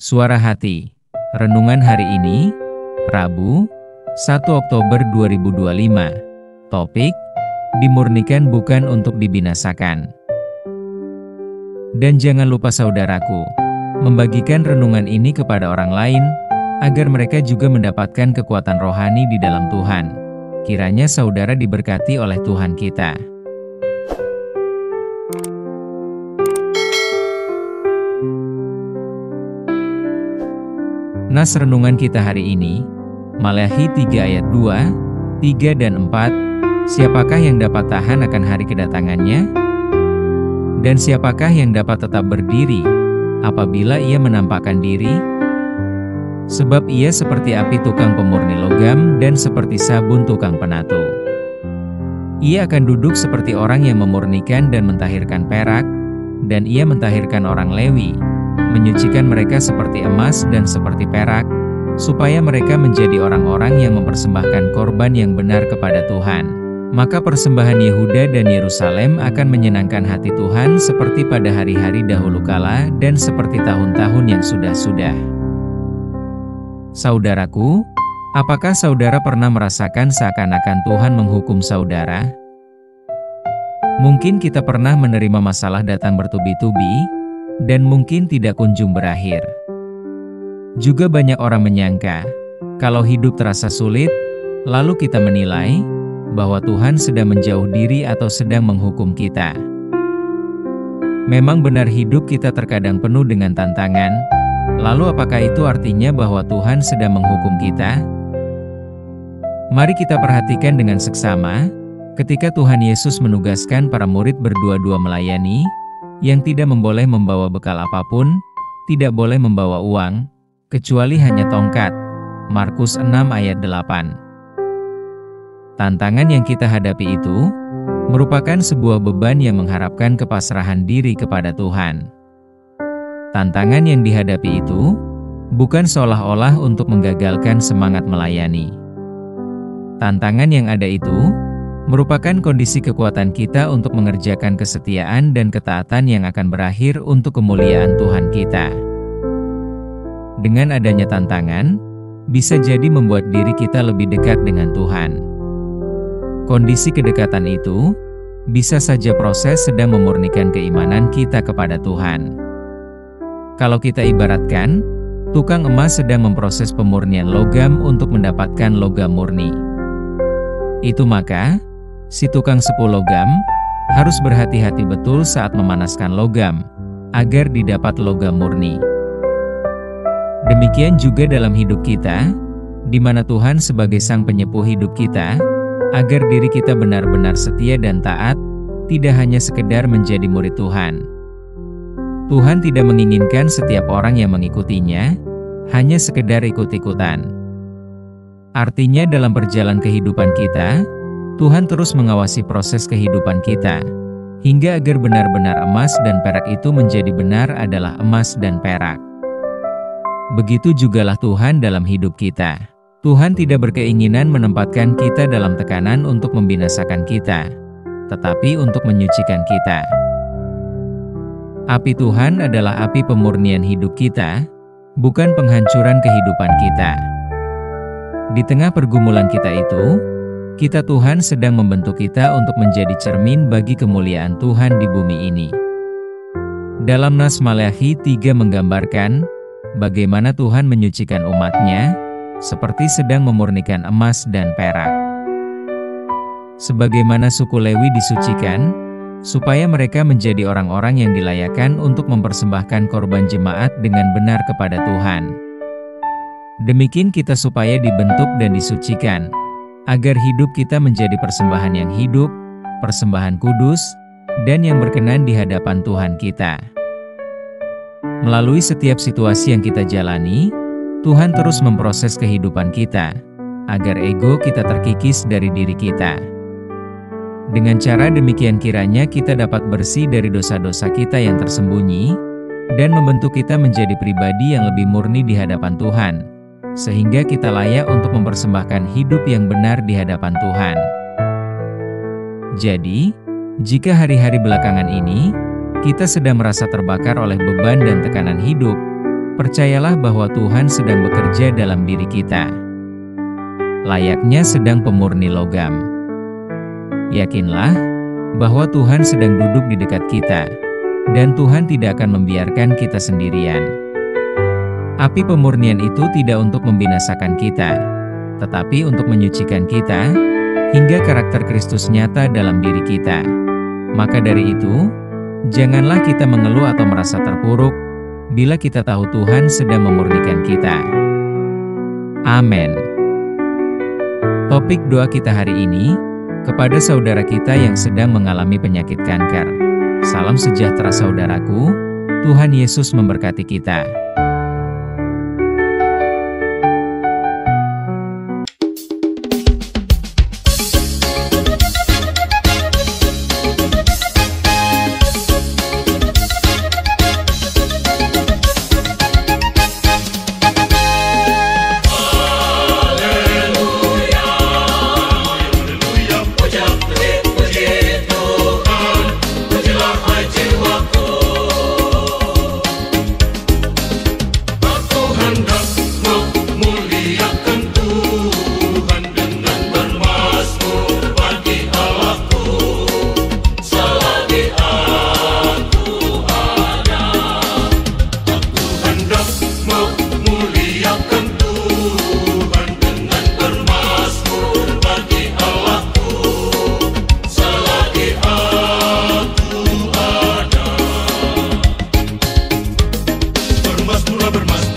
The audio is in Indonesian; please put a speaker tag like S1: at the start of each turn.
S1: Suara Hati. Renungan hari ini, Rabu, 1 Oktober 2025. Topik, dimurnikan bukan untuk dibinasakan. Dan jangan lupa saudaraku, membagikan renungan ini kepada orang lain, agar mereka juga mendapatkan kekuatan rohani di dalam Tuhan. Kiranya saudara diberkati oleh Tuhan kita. Nas renungan kita hari ini, Maleakhi 3 ayat 2, 3 dan 4, siapakah yang dapat tahan akan hari kedatangannya? Dan siapakah yang dapat tetap berdiri, apabila ia menampakkan diri? Sebab ia seperti api tukang pemurni logam dan seperti sabun tukang penatu. Ia akan duduk seperti orang yang memurnikan dan mentahirkan perak, dan ia mentahirkan orang Lewi, menyucikan mereka seperti emas dan seperti perak, supaya mereka menjadi orang-orang yang mempersembahkan korban yang benar kepada Tuhan. Maka persembahan Yehuda dan Yerusalem akan menyenangkan hati Tuhan seperti pada hari-hari dahulu kala dan seperti tahun-tahun yang sudah-sudah. Saudaraku, apakah saudara pernah merasakan seakan-akan Tuhan menghukum saudara? Mungkin kita pernah menerima masalah datang bertubi-tubi, dan mungkin tidak kunjung berakhir. Juga banyak orang menyangka, kalau hidup terasa sulit, lalu kita menilai bahwa Tuhan sedang menjauh diri atau sedang menghukum kita. Memang benar hidup kita terkadang penuh dengan tantangan, lalu apakah itu artinya bahwa Tuhan sedang menghukum kita? Mari kita perhatikan dengan seksama, ketika Tuhan Yesus menugaskan para murid berdua-dua melayani, yang tidak boleh membawa bekal apapun, tidak boleh membawa uang, kecuali hanya tongkat. Markus 6 ayat 8. Tantangan yang kita hadapi itu, merupakan sebuah beban yang mengharapkan kepasrahan diri kepada Tuhan. Tantangan yang dihadapi itu, bukan seolah-olah untuk menggagalkan semangat melayani. Tantangan yang ada itu, merupakan kondisi kekuatan kita untuk mengerjakan kesetiaan dan ketaatan yang akan berakhir untuk kemuliaan Tuhan kita. Dengan adanya tantangan, bisa jadi membuat diri kita lebih dekat dengan Tuhan. Kondisi kedekatan itu, bisa saja proses sedang memurnikan keimanan kita kepada Tuhan. Kalau kita ibaratkan, tukang emas sedang memproses pemurnian logam untuk mendapatkan logam murni. Itu maka, si tukang sepuh logam harus berhati-hati betul saat memanaskan logam, agar didapat logam murni. Demikian juga dalam hidup kita, di mana Tuhan sebagai sang penyepuh hidup kita, agar diri kita benar-benar setia dan taat, tidak hanya sekedar menjadi murid Tuhan. Tuhan tidak menginginkan setiap orang yang mengikutinya, hanya sekedar ikut-ikutan. Artinya dalam perjalanan kehidupan kita, Tuhan terus mengawasi proses kehidupan kita, hingga agar benar-benar emas dan perak itu menjadi benar adalah emas dan perak. Begitu jugalah Tuhan dalam hidup kita. Tuhan tidak berkeinginan menempatkan kita dalam tekanan untuk membinasakan kita, tetapi untuk menyucikan kita. Api Tuhan adalah api pemurnian hidup kita, bukan penghancuran kehidupan kita. Di tengah pergumulan kita itu, kita Tuhan sedang membentuk kita untuk menjadi cermin bagi kemuliaan Tuhan di bumi ini. Dalam nas Maleakhi 3 menggambarkan, bagaimana Tuhan menyucikan umat-Nya, seperti sedang memurnikan emas dan perak. Sebagaimana suku Lewi disucikan, supaya mereka menjadi orang-orang yang dilayakan untuk mempersembahkan korban jemaat dengan benar kepada Tuhan. Demikian kita supaya dibentuk dan disucikan, agar hidup kita menjadi persembahan yang hidup, persembahan kudus, dan yang berkenan di hadapan Tuhan kita. Melalui setiap situasi yang kita jalani, Tuhan terus memproses kehidupan kita, agar ego kita terkikis dari diri kita. Dengan cara demikian kiranya kita dapat bersih dari dosa-dosa kita yang tersembunyi, dan membentuk kita menjadi pribadi yang lebih murni di hadapan Tuhan, sehingga kita layak untuk mempersembahkan hidup yang benar di hadapan Tuhan. Jadi, jika hari-hari belakangan ini, kita sedang merasa terbakar oleh beban dan tekanan hidup, Percayalah bahwa Tuhan sedang bekerja dalam diri kita, layaknya sedang pemurni logam. Yakinlah bahwa Tuhan sedang duduk di dekat kita, dan Tuhan tidak akan membiarkan kita sendirian. Api pemurnian itu tidak untuk membinasakan kita, tetapi untuk menyucikan kita, hingga karakter Kristus nyata dalam diri kita. Maka dari itu, janganlah kita mengeluh atau merasa terpuruk, bila kita tahu Tuhan sedang memurnikan kita. Amin. Topik doa kita hari ini, kepada saudara kita yang sedang mengalami penyakit kanker. Salam sejahtera saudaraku, Tuhan Yesus memberkati kita.
S2: Bermasmurlah, bermasmur.